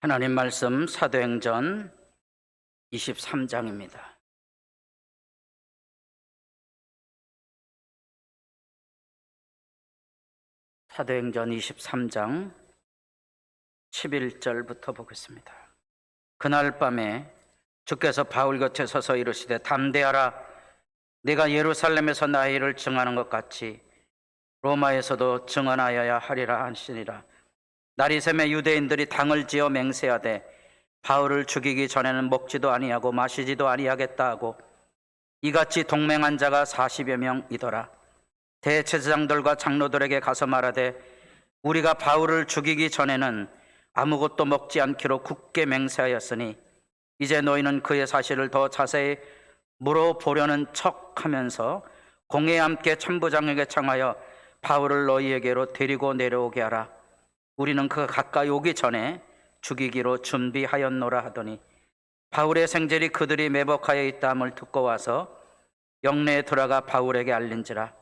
하나님 말씀 사도행전 23장입니다. 사도행전 23장 11절부터 보겠습니다. 그날 밤에 주께서 바울 곁에 서서 이르시되 담대하라. 네가 예루살렘에서 나의 일을 증하는 것 같이 로마에서도 증언하여야 하리라 하시니라. 날이 새매 유대인들이 당을 지어 맹세하되 바울을 죽이기 전에는 먹지도 아니하고 마시지도 아니하겠다 하고 이같이 동맹한 자가 40여 명이더라. 대제사장들과 장로들에게 가서 말하되 우리가 바울을 죽이기 전에는 아무것도 먹지 않기로 굳게 맹세하였으니 이제 너희는 그의 사실을 더 자세히 물어보려는 척하면서 공회에 함께 천부장에게 청하여 바울을 너희에게로 데리고 내려오게 하라. 우리는 그가 가까이 오기 전에 죽이기로 준비하였노라 하더니 바울의 생질이 그들이 매복하여 있다함을 듣고 와서 영내에 들어가 바울에게 알린지라.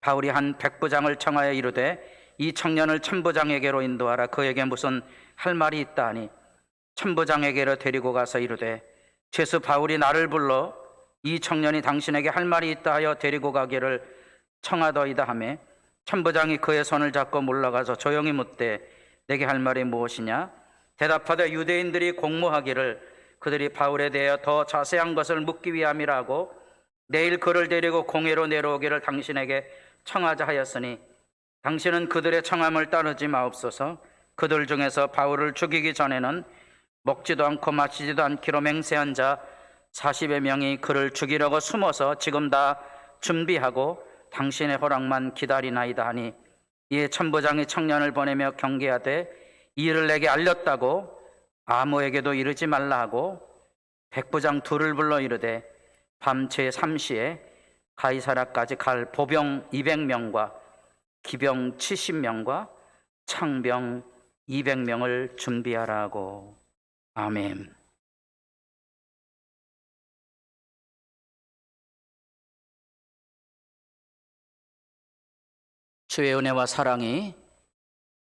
바울이 한 백부장을 청하여 이르되 이 청년을 천부장에게로 인도하라. 그에게 무슨 할 말이 있다 하니 천부장에게로 데리고 가서 이르되 죄수 바울이 나를 불러 이 청년이 당신에게 할 말이 있다 하여 데리고 가기를 청하더이다 하매 천부장이 그의 손을 잡고 물러가서 조용히 묻되 내게 할 말이 무엇이냐? 대답하되 유대인들이 공모하기를 그들이 바울에 대하여 더 자세한 것을 묻기 위함이라 하고 내일 그를 데리고 공회로 내려오기를 당신에게 청하자 하였으니 당신은 그들의 청함을 따르지 마옵소서. 그들 중에서 바울을 죽이기 전에는 먹지도 않고 마시지도 않기로 맹세한 자 40여 명이 그를 죽이려고 숨어서 지금 다 준비하고 당신의 허락만 기다리나이다 하니 이에 천부장이 청년을 보내며 경계하되 이 일을 내게 알렸다고 아무에게도 이르지 말라 하고 백부장 둘을 불러 이르되 밤 제3시에 가이사라까지 갈 보병 200명과 기병 70명과 창병 200명을 준비하라고. 아멘. 주의 은혜와 사랑이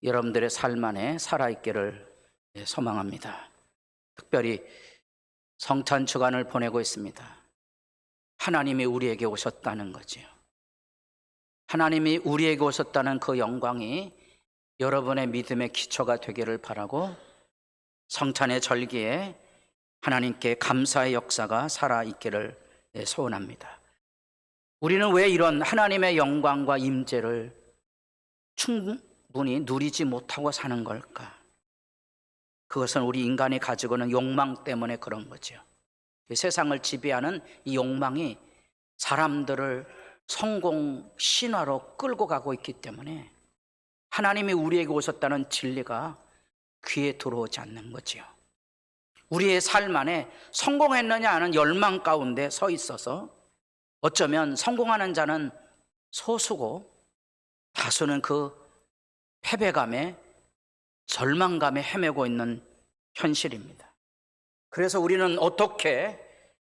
여러분들의 삶 안에 살아있기를 소망합니다. 특별히 성찬 주간을 보내고 있습니다. 하나님이 우리에게 오셨다는 거지요. 하나님이 우리에게 오셨다는 그 영광이 여러분의 믿음의 기초가 되기를 바라고 성찬의 절기에 하나님께 감사의 역사가 살아있기를 소원합니다. 우리는 왜 이런 하나님의 영광과 임재를 충분히 누리지 못하고 사는 걸까? 그것은 우리 인간이 가지고 있는 욕망 때문에 그런 거죠. 세상을 지배하는 이 욕망이 사람들을 성공 신화로 끌고 가고 있기 때문에 하나님이 우리에게 오셨다는 진리가 귀에 들어오지 않는 거죠. 우리의 삶 안에 성공했느냐 하는 열망 가운데 서 있어서 어쩌면 성공하는 자는 소수고 다수는 그 패배감에 절망감에 헤매고 있는 현실입니다. 그래서 우리는 어떻게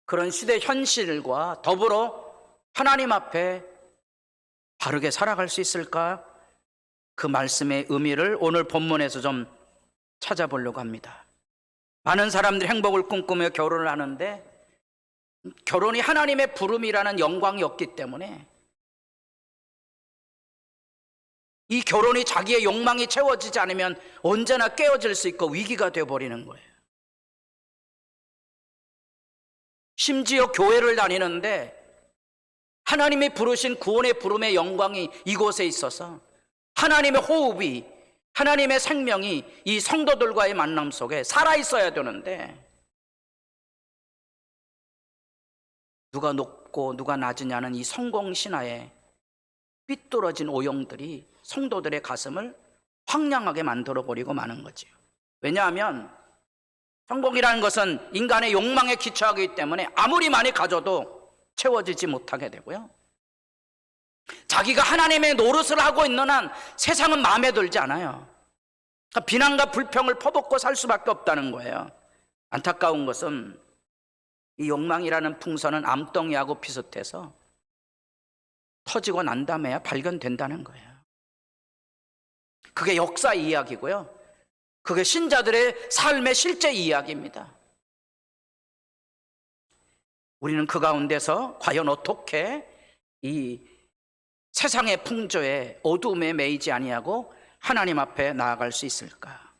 그런 시대 현실과 더불어 하나님 앞에 바르게 살아갈 수 있을까? 그 말씀의 의미를 오늘 본문에서 좀 찾아보려고 합니다. 많은 사람들이 행복을 꿈꾸며 결혼을 하는데 결혼이 하나님의 부름이라는 영광이 없기 때문에 이 결혼이 자기의 욕망이 채워지지 않으면 언제나 깨어질 수 있고 위기가 되어버리는 거예요. 심지어 교회를 다니는데 하나님이 부르신 구원의 부름의 영광이 이곳에 있어서 하나님의 호흡이, 하나님의 생명이 이 성도들과의 만남 속에 살아있어야 되는데 누가 높고 누가 낮으냐는 이 성공신화에 삐뚤어진 오용들이 성도들의 가슴을 황량하게 만들어버리고 마는 거죠. 왜냐하면 성공이라는 것은 인간의 욕망에 기초하기 때문에 아무리 많이 가져도 채워지지 못하게 되고요. 자기가 하나님의 노릇을 하고 있는 한 세상은 마음에 들지 않아요. 그러니까 비난과 불평을 퍼붓고 살 수밖에 없다는 거예요. 안타까운 것은 이 욕망이라는 풍선은 암덩이하고 비슷해서 터지고 난 다음에야 발견된다는 거예요. 그게 역사 이야기고요. 그게 신자들의 삶의 실제 이야기입니다. 우리는 그 가운데서 과연 어떻게 이 세상의 풍조에 어둠에 매이지 아니하고 하나님 앞에 나아갈 수 있을까?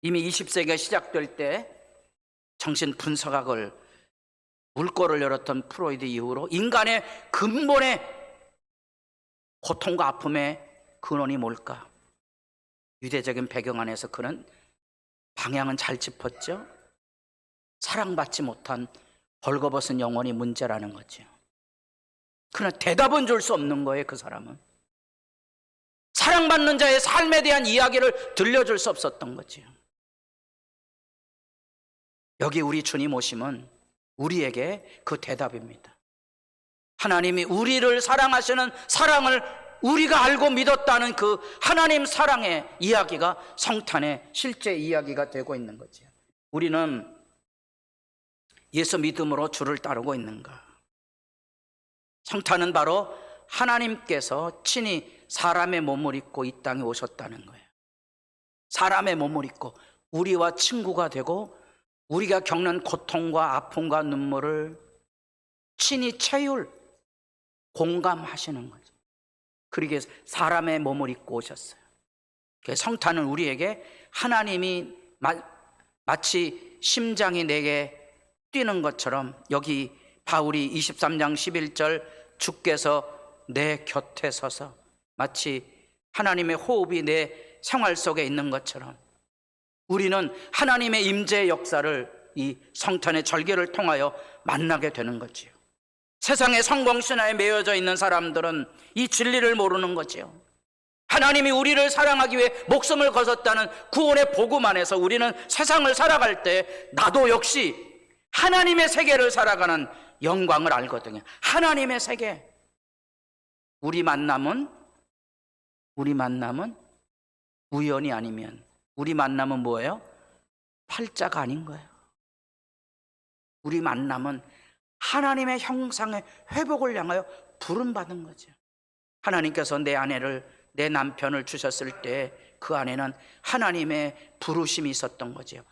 이미 20세기가 시작될 때 정신 분석학을 물꼬를 열었던 프로이드 이후로 인간의 근본의 고통과 아픔의 근원이 뭘까? 유대적인 배경 안에서 그는 방향은 잘 짚었죠. 사랑받지 못한 벌거벗은 영혼이 문제라는 거죠. 그러나 대답은 줄 수 없는 거예요. 그 사람은 사랑받는 자의 삶에 대한 이야기를 들려줄 수 없었던 거죠. 여기 우리 주님 오심은 우리에게 그 대답입니다. 하나님이 우리를 사랑하시는 사랑을 우리가 알고 믿었다는 그 하나님 사랑의 이야기가 성탄의 실제 이야기가 되고 있는 거죠. 우리는 예수 믿음으로 주를 따르고 있는가? 성탄은 바로 하나님께서 친히 사람의 몸을 입고 이 땅에 오셨다는 거예요. 사람의 몸을 입고 우리와 친구가 되고 우리가 겪는 고통과 아픔과 눈물을 친히 체휼, 공감하시는 거죠. 그러기에 사람의 몸을 입고 오셨어요. 성탄은 우리에게 하나님이 마치 심장이 내게 뛰는 것처럼, 여기 바울이 23장 11절 주께서 내 곁에 서서 마치 하나님의 호흡이 내 생활 속에 있는 것처럼 우리는 하나님의 임재의 역사를 이 성탄의 절기를 통하여 만나게 되는 거지요. 세상의 성공신화에 매여져 있는 사람들은 이 진리를 모르는 거지요. 하나님이 우리를 사랑하기 위해 목숨을 거뒀다는 구원의 복음 안에서 우리는 세상을 살아갈 때 나도 역시 하나님의 세계를 살아가는 영광을 알거든요. 하나님의 세계. 우리 만남은 우연이 아니면, 우리 만남은 뭐예요? 팔자가 아닌 거예요. 우리 만남은 하나님의 형상의 회복을 향하여 부름받은 거죠. 하나님께서 내 아내를, 내 남편을 주셨을 때 그 안에는 하나님의 부르심이 있었던 거죠.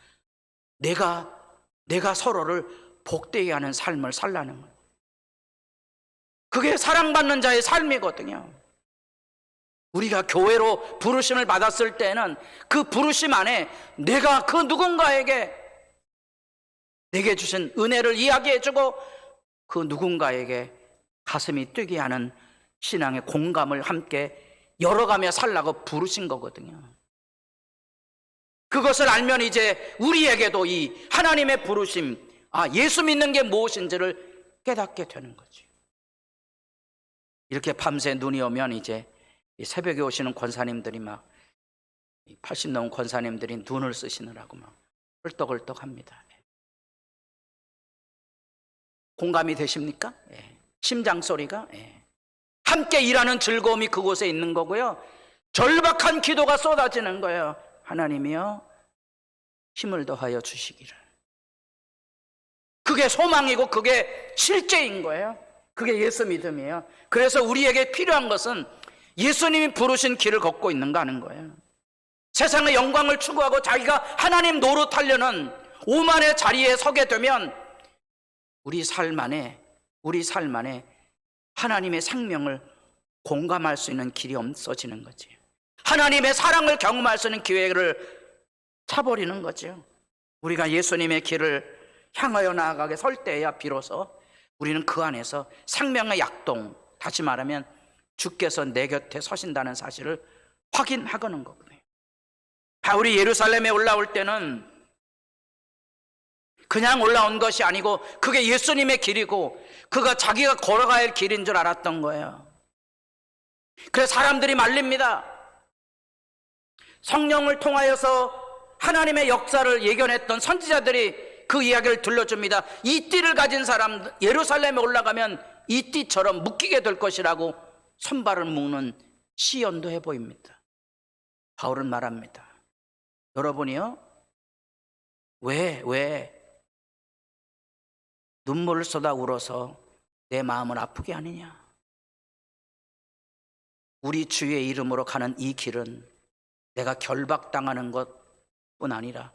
내가 서로를 복되게 하는 삶을 살라는 거예요. 그게 사랑받는 자의 삶이거든요. 우리가 교회로 부르심을 받았을 때는 그 부르심 안에 내가 그 누군가에게 내게 주신 은혜를 이야기해주고 그 누군가에게 가슴이 뛰게 하는 신앙의 공감을 함께 열어가며 살라고 부르신 거거든요. 그것을 알면 이제 우리에게도 이 하나님의 부르심, 예수 믿는 게 무엇인지를 깨닫게 되는 거죠. 이렇게 밤새 눈이 오면 이제 새벽에 오시는 권사님들이 막 80 넘은 권사님들이 눈을 쓰시느라고 막 헐떡헐떡 합니다. 공감이 되십니까? 심장 소리가? 함께 일하는 즐거움이 그곳에 있는 거고요. 절박한 기도가 쏟아지는 거예요. 하나님이여 힘을 더하여 주시기를. 그게 소망이고 그게 실제인 거예요. 그게 예수 믿음이에요. 그래서 우리에게 필요한 것은 예수님이 부르신 길을 걷고 있는가 하는 거예요. 세상의 영광을 추구하고 자기가 하나님 노릇하려는 오만의 자리에 서게 되면 우리 삶 안에 하나님의 생명을 공감할 수 있는 길이 없어지는 거죠. 하나님의 사랑을 경험할 수 있는 기회를 차버리는 거죠. 우리가 예수님의 길을 향하여 나아가게 설 때야 비로소 우리는 그 안에서 생명의 약동, 다시 말하면 주께서 내 곁에 서신다는 사실을 확인하고는 거거든요. 바울이 예루살렘에 올라올 때는 그냥 올라온 것이 아니고 그게 예수님의 길이고 그가 자기가 걸어가야 할 길인 줄 알았던 거예요. 그래서 사람들이 말립니다. 성령을 통하여서 하나님의 역사를 예견했던 선지자들이 그 이야기를 들려줍니다. 이 띠를 가진 사람, 예루살렘에 올라가면 이 띠처럼 묶이게 될 것이라고 손발을 묶는 시연도 해 보입니다. 바울은 말합니다. 여러분이요, 왜 눈물을 쏟아 울어서 내 마음을 아프게 하느냐? 우리 주의 이름으로 가는 이 길은 내가 결박당하는 것, 뿐 아니라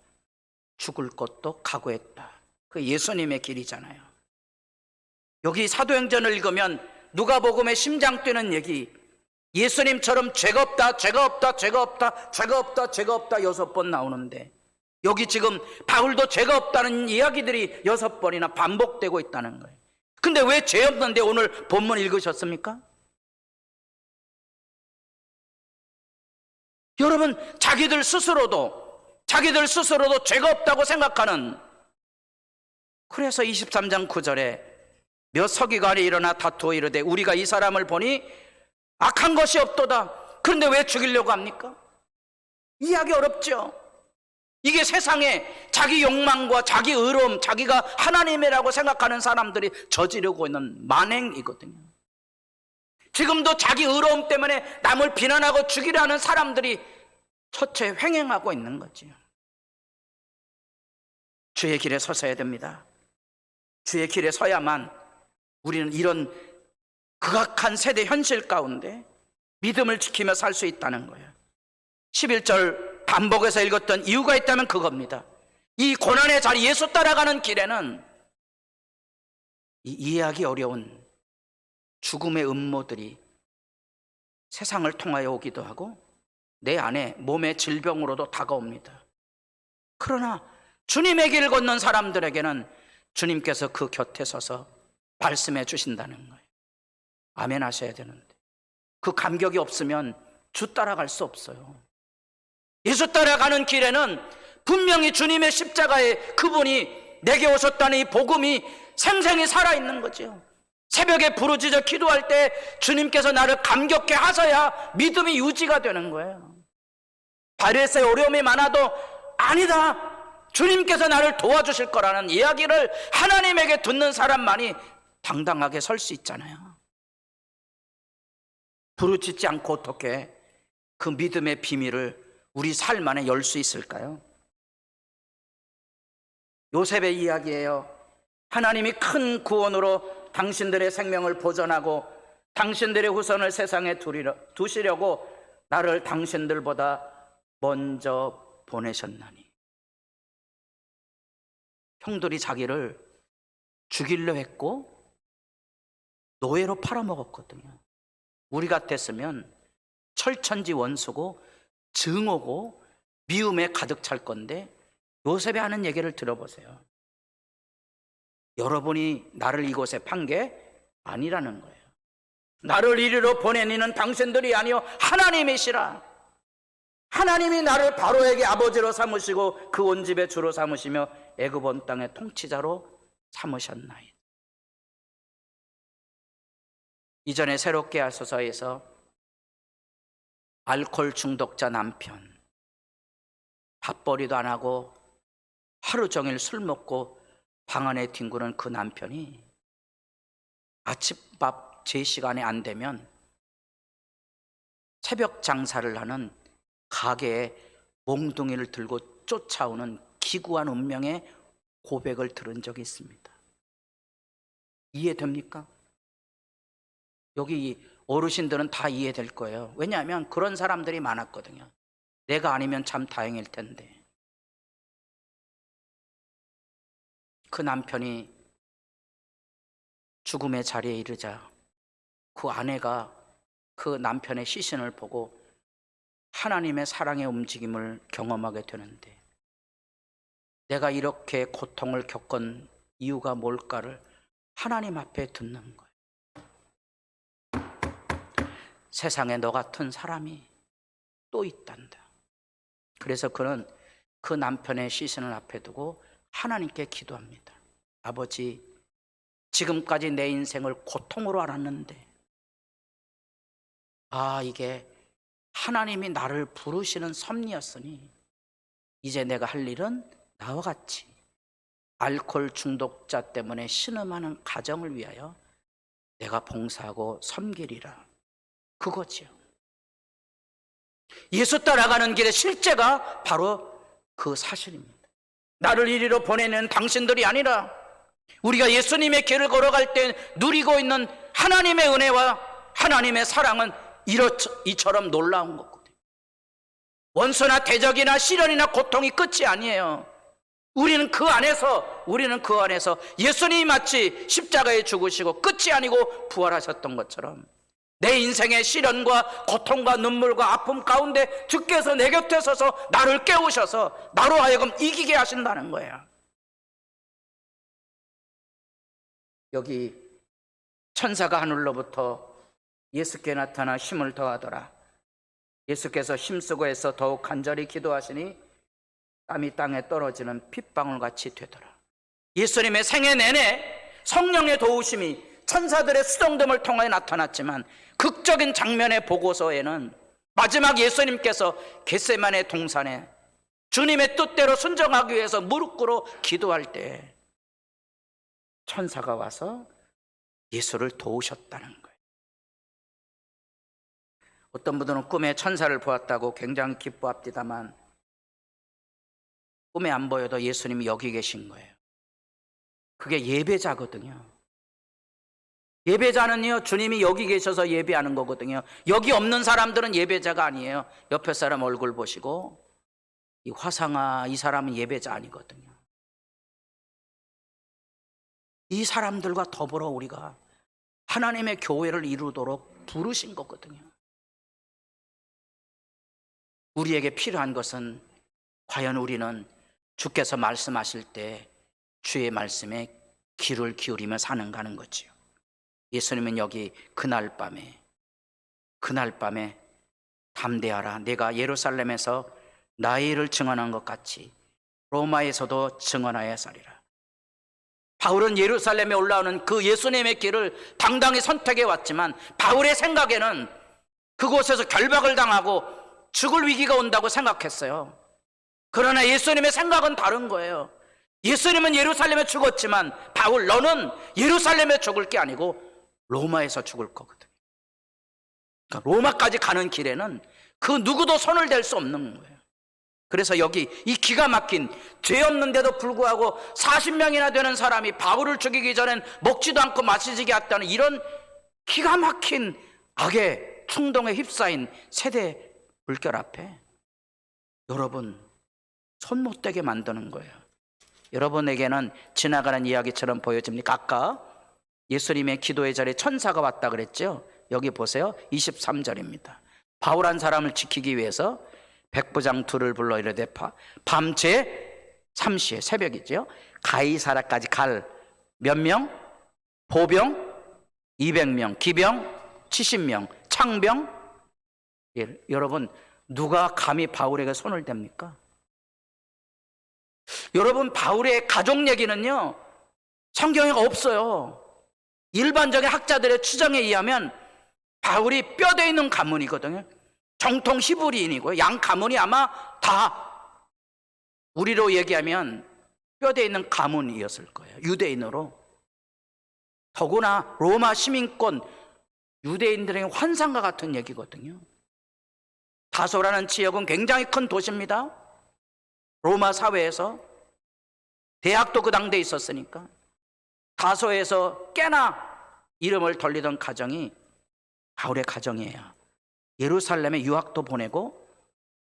죽을 것도 각오했다. 그 예수님의 길이잖아요. 여기 사도행전을 읽으면 누가복음의 심장 뛰는 얘기, 예수님처럼 죄가 없다, 죄가 없다, 죄가 없다, 죄가 없다, 죄가 없다 6번 나오는데, 여기 지금 바울도 죄가 없다는 이야기들이 6번이나 반복되고 있다는 거예요. 근데 왜 죄 없는데 오늘 본문 읽으셨습니까? 여러분, 자기들 스스로도 죄가 없다고 생각하는, 그래서 23장 9절에 몇 서기관이 일어나 다투어 이르되 우리가 이 사람을 보니 악한 것이 없도다. 그런데 왜 죽이려고 합니까? 이해하기 어렵죠. 이게 세상에 자기 욕망과 자기 의로움, 자기가 하나님이라고 생각하는 사람들이 저지르고 있는 만행이거든요. 지금도 자기 의로움 때문에 남을 비난하고 죽이려는 사람들이 처체 횡행하고 있는 거죠. 주의 길에 서서야 됩니다. 주의 길에 서야만 우리는 이런 극악한 세대 현실 가운데 믿음을 지키며 살 수 있다는 거예요. 11절 반복해서 읽었던 이유가 있다면 그겁니다. 이 고난의 자리, 예수 따라가는 길에는 이 이해하기 어려운 죽음의 음모들이 세상을 통하여 오기도 하고 내 안에 몸의 질병으로도 다가옵니다. 그러나 주님의 길 걷는 사람들에게는 주님께서 그 곁에 서서 말씀해 주신다는 거예요. 아멘 하셔야 되는데 그 감격이 없으면 주 따라갈 수 없어요. 예수 따라가는 길에는 분명히 주님의 십자가에 그분이 내게 오셨다는 이 복음이 생생히 살아있는 거죠. 새벽에 부르짖어 기도할 때 주님께서 나를 감격케 하셔야 믿음이 유지가 되는 거예요. 바리새의 어려움이 많아도 아니다, 주님께서 나를 도와주실 거라는 이야기를 하나님에게 듣는 사람만이 당당하게 설 수 있잖아요. 부르짖지 않고 어떻게 그 믿음의 비밀을 우리 삶 안에 열 수 있을까요? 요셉의 이야기예요. 하나님이 큰 구원으로 당신들의 생명을 보존하고 당신들의 후손을 세상에 두시려고 나를 당신들보다 먼저 보내셨나니. 형들이 자기를 죽이려 했고 노예로 팔아먹었거든요. 우리 같았으면 철천지 원수고 증오고 미움에 가득 찰 건데 요셉이 하는 얘기를 들어보세요. 여러분이 나를 이곳에 판 게 아니라는 거예요. 나를 이리로 보낸 이는 당신들이 아니요 하나님이시라. 하나님이 나를 바로에게 아버지로 삼으시고 그 온 집의 주로 삼으시며 애굽 온 땅의 통치자로 삼으셨나이다. 이전에 새롭게 하소서에서 알코올 중독자 남편, 밥벌이도 안 하고 하루 종일 술 먹고 방 안에 뒹구는 그 남편이 아침밥 제 시간에 안 되면 새벽 장사를 하는 가게에 몽둥이를 들고 쫓아오는 기구한 운명의 고백을 들은 적이 있습니다. 이해됩니까? 여기 어르신들은 다 이해될 거예요. 왜냐하면 그런 사람들이 많았거든요. 내가 아니면 참 다행일 텐데. 그 남편이 죽음의 자리에 이르자 그 아내가 그 남편의 시신을 보고 하나님의 사랑의 움직임을 경험하게 되는데, 내가 이렇게 고통을 겪은 이유가 뭘까를 하나님 앞에 듣는 거예요. 세상에 너 같은 사람이 또 있단다. 그래서 그는 그 남편의 시신을 앞에 두고 하나님께 기도합니다. 아버지, 지금까지 내 인생을 고통으로 알았는데 이게 하나님이 나를 부르시는 섭리였으니 이제 내가 할 일은 나와 같이 알코올 중독자 때문에 신음하는 가정을 위하여 내가 봉사하고 섬기리라. 그거지요. 예수 따라가는 길의 실제가 바로 그 사실입니다. 나를 이리로 보내는 당신들이 아니라 우리가 예수님의 길을 걸어갈 때 누리고 있는 하나님의 은혜와 하나님의 사랑은 이처럼 놀라운 거거든요. 원수나 대적이나 시련이나 고통이 끝이 아니에요. 우리는 그 안에서 예수님이 마치 십자가에 죽으시고 끝이 아니고 부활하셨던 것처럼 내 인생의 시련과 고통과 눈물과 아픔 가운데 주께서 내 곁에 서서 나를 깨우셔서 나로 하여금 이기게 하신다는 거예요. 여기 천사가 하늘로부터 예수께 나타나 힘을 더하더라. 예수께서 힘쓰고 해서 더욱 간절히 기도하시니 땀이 땅에 떨어지는 핏방울같이 되더라. 예수님의 생애 내내 성령의 도우심이 천사들의 수종됨을 통하여 나타났지만 극적인 장면의 보고서에는 마지막 예수님께서 겟세마네 동산에 주님의 뜻대로 순종하기 위해서 무릎 꿇어 기도할 때 천사가 와서 예수를 도우셨다는 거예요. 어떤 분들은 꿈에 천사를 보았다고 굉장히 기뻐합니다만 꿈에 안 보여도 예수님이 여기 계신 거예요. 그게 예배자거든요. 예배자는요, 주님이 여기 계셔서 예배하는 거거든요. 여기 없는 사람들은 예배자가 아니에요. 옆에 사람 얼굴 보시고 이 화상아, 이 사람은 예배자 아니거든요. 이 사람들과 더불어 우리가 하나님의 교회를 이루도록 부르신 거거든요. 우리에게 필요한 것은 과연 우리는 주께서 말씀하실 때 주의 말씀에 귀를 기울이며 사는가 하는 거지요. 예수님은 여기 그날 밤에 담대하라, 내가 예루살렘에서 나의 일을 증언한 것 같이 로마에서도 증언하여 사리라. 바울은 예루살렘에 올라오는 그 예수님의 길을 당당히 선택해 왔지만 바울의 생각에는 그곳에서 결박을 당하고 죽을 위기가 온다고 생각했어요. 그러나 예수님의 생각은 다른 거예요. 예수님은 예루살렘에 죽었지만 바울, 너는 예루살렘에 죽을 게 아니고 로마에서 죽을 거거든. 그러니까 로마까지 가는 길에는 그 누구도 손을 댈 수 없는 거예요. 그래서 여기 이 기가 막힌, 죄 없는데도 불구하고 40명이나 되는 사람이 바울을 죽이기 전엔 먹지도 않고 마시지게 했다는 이런 기가 막힌 악의 충동에 휩싸인 세대 물결 앞에 여러분 손 못 대게 만드는 거예요. 여러분에게는 지나가는 이야기처럼 보여집니까? 아까 예수님의 기도의 자리에 천사가 왔다 그랬죠? 여기 보세요. 23절입니다. 바울 한 사람을 지키기 위해서 백부장 둘을 불러 이르되 밤제 3시에 새벽이죠. 가이사라까지 갈 몇 명? 보병 200명, 기병 70명, 창병. 예, 여러분 누가 감히 바울에게 손을 댑니까? 여러분 바울의 가족 얘기는요 성경에 없어요. 일반적인 학자들의 추정에 의하면 바울이 뼈대 있는 가문이거든요. 정통 히브리인이고요. 양 가문이 아마 다 우리로 얘기하면 뼈대 있는 가문이었을 거예요. 유대인으로. 더구나 로마 시민권 유대인들의 환상과 같은 얘기거든요. 다소라는 지역은 굉장히 큰 도시입니다. 로마 사회에서 대학도 그 당대에 있었으니까 다소에서 꽤나 이름을 돌리던 가정이 바울의 가정이에요. 예루살렘에 유학도 보내고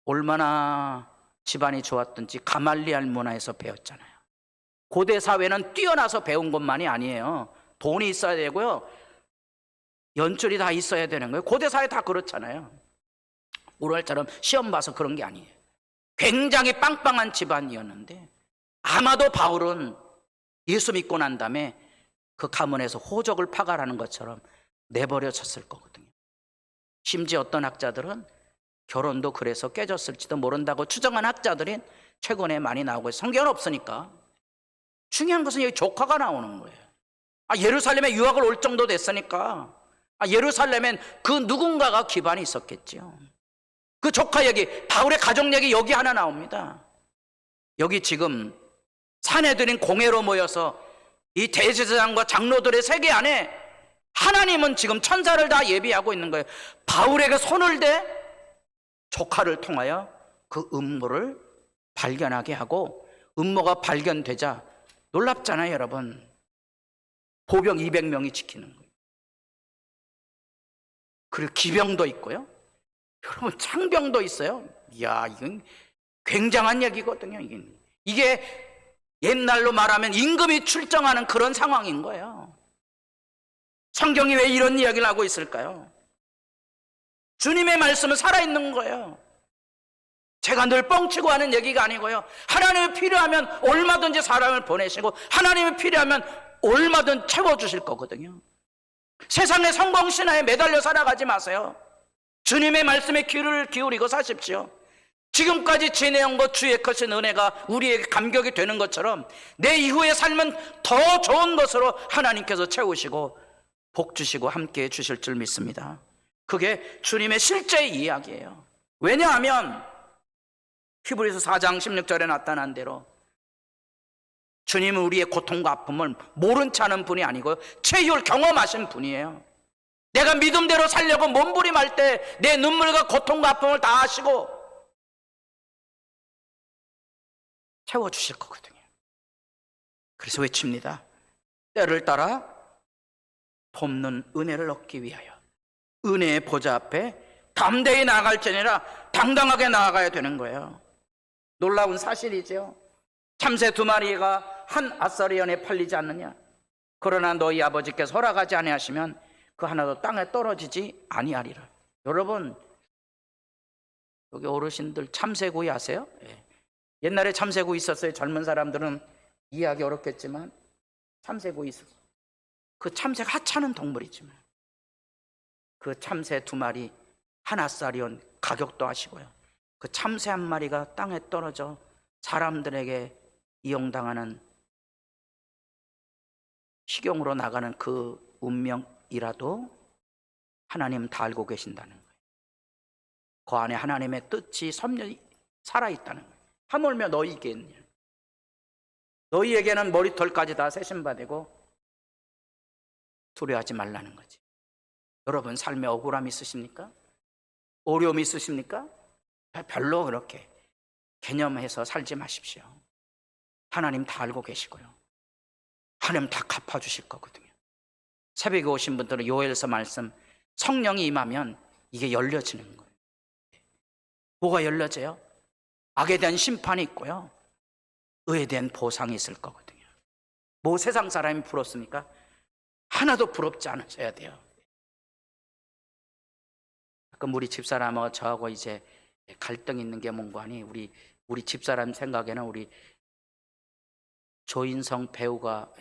얼마나 집안이 좋았던지 가말리알 문화에서 배웠잖아요. 고대 사회는 뛰어나서 배운 것만이 아니에요. 돈이 있어야 되고요, 연줄이 다 있어야 되는 거예요. 고대 사회 다 그렇잖아요. 오늘처럼 시험 봐서 그런 게 아니에요. 굉장히 빵빵한 집안이었는데 아마도 바울은 예수 믿고 난 다음에 그 가문에서 호적을 파가라는 것처럼 내버려졌을 거거든요. 심지어 어떤 학자들은 결혼도 그래서 깨졌을지도 모른다고 추정한 학자들이 최근에 많이 나오고 있어요. 성경은 없으니까. 중요한 것은 여기 조카가 나오는 거예요. 예루살렘에 유학을 올 정도 됐으니까 예루살렘엔 그 누군가가 기반이 있었겠죠. 그 조카 얘기, 바울의 가족 얘기 여기 하나 나옵니다. 여기 지금 사내들인 공회로 모여서 이 대제사장과 장로들의 세계 안에 하나님은 지금 천사를 다 예비하고 있는 거예요. 바울에게 손을 대 조카를 통하여 그 음모를 발견하게 하고, 음모가 발견되자 놀랍잖아요, 여러분. 보병 200명이 지키는 거예요. 그리고 기병도 있고요, 여러분 창병도 있어요. 이야, 이건 굉장한 얘기거든요. 이게 옛날로 말하면 임금이 출정하는 그런 상황인 거예요. 성경이 왜 이런 이야기를 하고 있을까요? 주님의 말씀은 살아있는 거예요. 제가 늘 뻥치고 하는 얘기가 아니고요. 하나님이 필요하면 얼마든지 사람을 보내시고 하나님이 필요하면 얼마든 채워주실 거거든요. 세상의 성공신화에 매달려 살아가지 마세요. 주님의 말씀에 귀를 기울이고 사십시오. 지금까지 지내온 것 주의 크신 은혜가 우리에게 감격이 되는 것처럼 내 이후의 삶은 더 좋은 것으로 하나님께서 채우시고 복 주시고 함께해 주실 줄 믿습니다. 그게 주님의 실제의 이야기예요. 왜냐하면 히브리서 4장 16절에 나타난 대로 주님은 우리의 고통과 아픔을 모른 체 하는 분이 아니고 체휼 경험하신 분이에요. 내가 믿음대로 살려고 몸부림할 때 내 눈물과 고통과 아픔을 다 하시고 채워주실 거거든요. 그래서 외칩니다. 때를 따라 돕는 은혜를 얻기 위하여 은혜의 보좌 앞에 담대히 나아갈지니라. 당당하게 나아가야 되는 거예요. 놀라운 사실이죠. 참새 2마리가 한 아사리온에 팔리지 않느냐. 그러나 너희 아버지께서 허락하지 아니하시면 그 하나도 땅에 떨어지지 아니하리라. 여러분, 여기 어르신들 참새구이 아세요? 옛날에 참새구이 있었어요. 젊은 사람들은 이해하기 어렵겠지만 참새구이 있었어요. 그 참새가 하찮은 동물이지만 그 참새 2마리 한 아사리온 가격도 아시고요. 그 참새 1마리가 땅에 떨어져 사람들에게 이용당하는 식용으로 나가는 그 운명이라도 하나님 다 알고 계신다는 거예요. 그 안에 하나님의 뜻이 섭렵이 살아있다는 거예요. 하물며 너희에게는, 너희에게는 머리털까지 다 세심받고 두려워하지 말라는 거지. 여러분 삶에 억울함이 있으십니까? 어려움이 있으십니까? 별로 그렇게 개념해서 살지 마십시오. 하나님 다 알고 계시고요. 하나님 다 갚아주실 거거든요. 새벽에 오신 분들은 요엘서 말씀, 성령이 임하면 이게 열려지는 거예요. 뭐가 열려져요? 악에 대한 심판이 있고요, 의에 대한 보상이 있을 거거든요. 뭐 세상 사람이 부럽습니까? 하나도 부럽지 않으셔야 돼요. 가끔 우리 집사람하고 저하고 이제 갈등이 있는 게 뭔가 하니 우리 집사람 생각에는 우리 조인성 배우가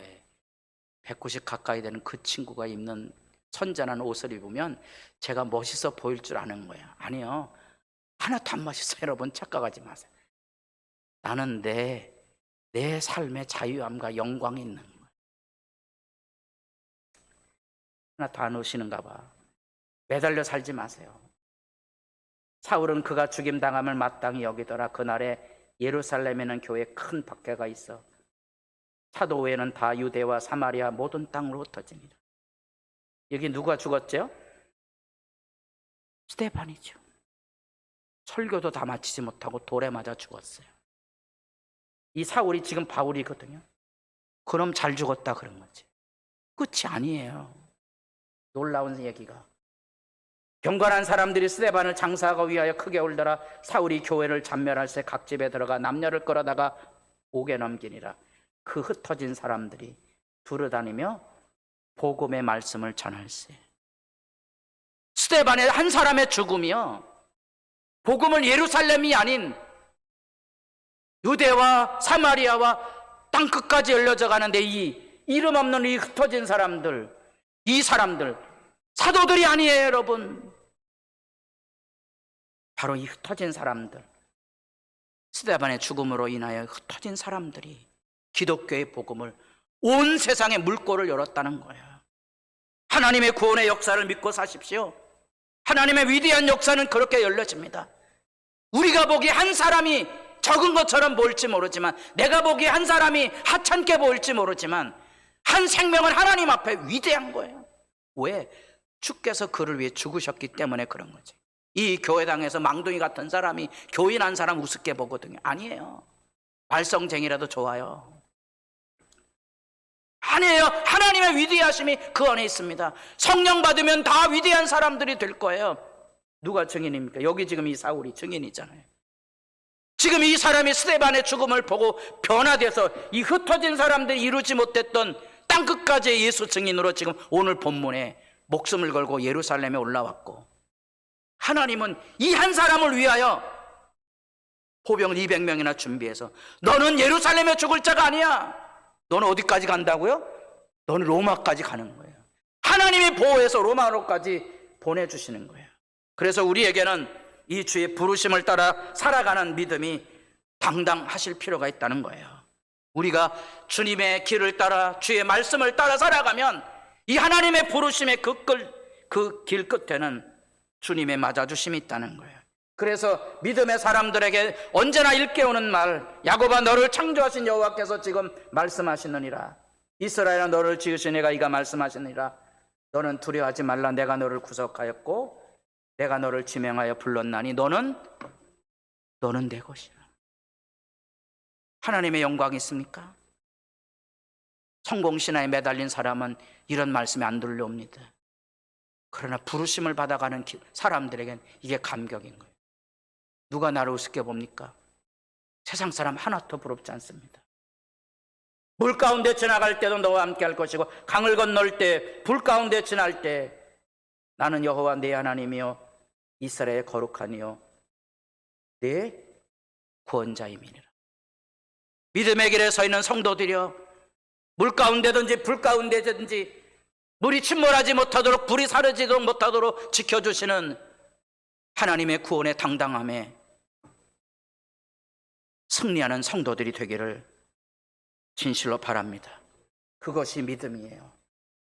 190 가까이 되는 그 친구가 입는 선전한 옷을 입으면 제가 멋있어 보일 줄 아는 거야. 아니요, 하나도 안 멋있어요. 여러분 착각하지 마세요. 나는 내 삶의 자유함과 영광이 있는 거야. 하나 더 안 오시는가 봐. 매달려 살지 마세요. 사울은 그가 죽임당함을 마땅히 여기더라. 그날에 예루살렘에는 교회에 큰 박해가 있어 사도 외에는 다 유대와 사마리아 모든 땅으로 흩어집니다. 여기 누가 죽었죠? 스데반이죠. 설교도 다 마치지 못하고 돌에 맞아 죽었어요. 이 사울이 지금 바울이거든요. 그럼 잘 죽었다 그런 거지. 끝이 아니에요. 놀라운 얘기가. 경건한 사람들이 스데반을 장사하기 위하여 크게 울더라. 사울이 교회를 잔멸할 새 각 집에 들어가 남녀를 끌어다가 옥에 넘기니라. 그 흩어진 사람들이 두루다니며 복음의 말씀을 전할세. 스데반의 한 사람의 죽음이요, 복음을 예루살렘이 아닌 유대와 사마리아와 땅끝까지 열려져 가는데 이 이름 없는 이 흩어진 사람들, 이 사람들 사도들이 아니에요. 여러분, 바로 이 흩어진 사람들, 스데반의 죽음으로 인하여 흩어진 사람들이 기독교의 복음을 온 세상에 물꼬를 열었다는 거예요. 하나님의 구원의 역사를 믿고 사십시오. 하나님의 위대한 역사는 그렇게 열려집니다. 우리가 보기에 한 사람이 적은 것처럼 보일지 모르지만, 내가 보기에 한 사람이 하찮게 보일지 모르지만, 한 생명은 하나님 앞에 위대한 거예요. 왜? 주께서 그를 위해 죽으셨기 때문에 그런 거지. 이 교회당에서 망둥이 같은 사람이 교인한 사람 우습게 보거든요. 아니에요. 발성쟁이라도 좋아요. 아니에요. 하나님의 위대하심이 그 안에 있습니다. 성령 받으면 다 위대한 사람들이 될 거예요. 누가 증인입니까? 여기 지금 이 사울이 증인이잖아요. 지금 이 사람이 스데반의 죽음을 보고 변화돼서 이 흩어진 사람들이 이루지 못했던 땅끝까지의 예수 증인으로 지금 오늘 본문에 목숨을 걸고 예루살렘에 올라왔고, 하나님은 이 한 사람을 위하여 포병 200명이나 준비해서 너는 예루살렘에 죽을 자가 아니야. 너는 어디까지 간다고요? 너는 로마까지 가는 거예요. 하나님이 보호해서 로마로까지 보내주시는 거예요. 그래서 우리에게는 이 주의 부르심을 따라 살아가는 믿음이 당당하실 필요가 있다는 거예요. 우리가 주님의 길을 따라 주의 말씀을 따라 살아가면 이 하나님의 부르심의 그 길 끝에는 주님의 맞아주심이 있다는 거예요. 그래서 믿음의 사람들에게 언제나 일깨우는 말, 야곱아 너를 창조하신 여호와께서 지금 말씀하시느니라. 이스라엘아 너를 지으신 이가 이가 말씀하시느니라. 너는 두려워하지 말라. 내가 너를 구속하였고 내가 너를 지명하여 불렀나니 너는 내 것이라. 하나님의 영광이 있습니까? 성공신화에 매달린 사람은 이런 말씀에 안 들려옵니다. 그러나 부르심을 받아가는 사람들에겐 이게 감격인 거예요. 누가 나를 우습게 봅니까? 세상 사람 하나도 부럽지 않습니다. 물 가운데 지나갈 때도 너와 함께 할 것이고 강을 건널 때 불 가운데 지날 때 나는 여호와 내 하나님이요 이스라엘의 거룩하니요 내 구원자임이니라. 믿음의 길에 서 있는 성도들이여, 물 가운데든지 불 가운데든지 물이 침몰하지 못하도록 불이 사르지도 못하도록 지켜주시는 하나님의 구원의 당당함에 승리하는 성도들이 되기를 진실로 바랍니다. 그것이 믿음이에요.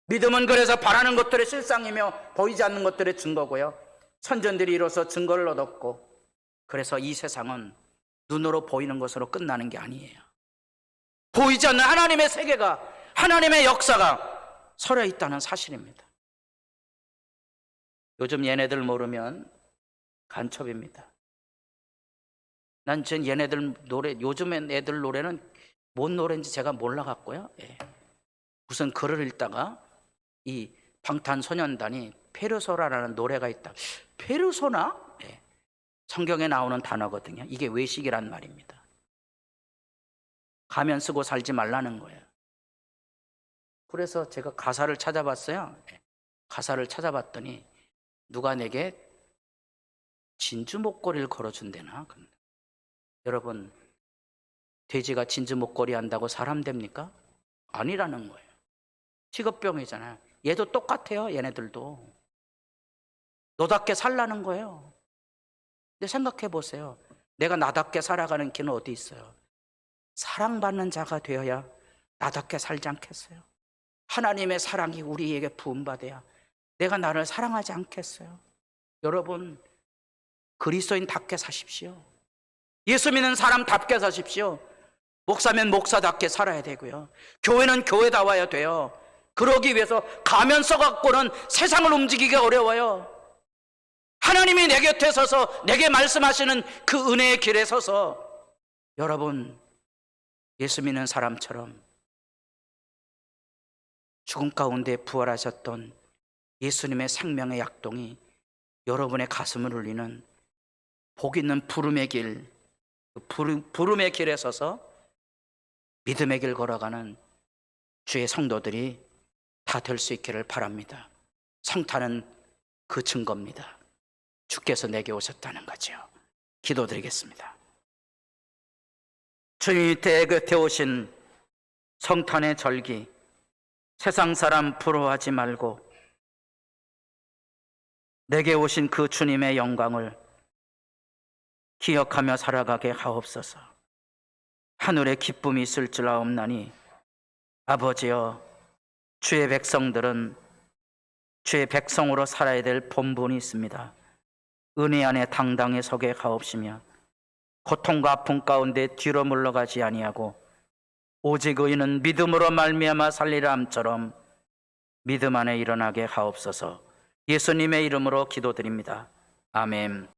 믿음은 그래서 바라는 것들의 실상이며 보이지 않는 것들의 증거고요, 선전들이 이뤄서 증거를 얻었고, 그래서 이 세상은 눈으로 보이는 것으로 끝나는 게 아니에요. 보이지 않는 하나님의 세계가, 하나님의 역사가 서려 있다는 사실입니다. 요즘 얘네들 모르면 간첩입니다. 난 전 얘네들 노래, 요즘 애들 노래는 뭔 노래인지 제가 몰라갖고요. 무슨 글을 읽다가 이 방탄소년단이 페르소라라는 노래가 있다. 페르소나? 성경에 나오는 단어거든요. 이게 외식이란 말입니다. 가면 쓰고 살지 말라는 거예요. 그래서 제가 가사를 찾아봤어요. 가사를 찾아봤더니 누가 내게 진주 목걸이를 걸어준대나. 여러분, 돼지가 진주 목걸이 한다고 사람 됩니까? 아니라는 거예요. 직업병이잖아요. 얘도 똑같아요. 얘네들도 너답게 살라는 거예요. 근데 생각해 보세요. 내가 나답게 살아가는 길은 어디 있어요? 사랑받는 자가 되어야 나답게 살지 않겠어요? 하나님의 사랑이 우리에게 부음받아야 내가 나를 사랑하지 않겠어요? 여러분, 그리스도인답게 사십시오. 예수 믿는 사람답게 사십시오. 목사면 목사답게 살아야 되고요, 교회는 교회다워야 돼요. 그러기 위해서 가면 써갖고는 세상을 움직이기 어려워요. 하나님이 내 곁에 서서 내게 말씀하시는 그 은혜의 길에 서서 여러분, 예수 믿는 사람처럼 죽음 가운데 부활하셨던 예수님의 생명의 약동이 여러분의 가슴을 울리는 복 있는 부름의 길, 부름의 길에 서서 믿음의 길 걸어가는 주의 성도들이 다 될 수 있기를 바랍니다. 성탄은 그 증거입니다. 주께서 내게 오셨다는 거죠. 기도드리겠습니다. 주님이 내 곁에 오신 성탄의 절기, 세상 사람 부러워하지 말고 내게 오신 그 주님의 영광을 기억하며 살아가게 하옵소서. 하늘에 기쁨이 있을 줄 아옵나니 아버지여, 주의 백성들은 주의 백성으로 살아야 될 본분이 있습니다. 은혜 안에 당당히 서게 하옵시며 고통과 아픔 가운데 뒤로 물러가지 아니하고 오직 의인은 믿음으로 말미암아 살리라 함처럼 믿음 안에 일어나게 하옵소서. 예수님의 이름으로 기도드립니다. 아멘.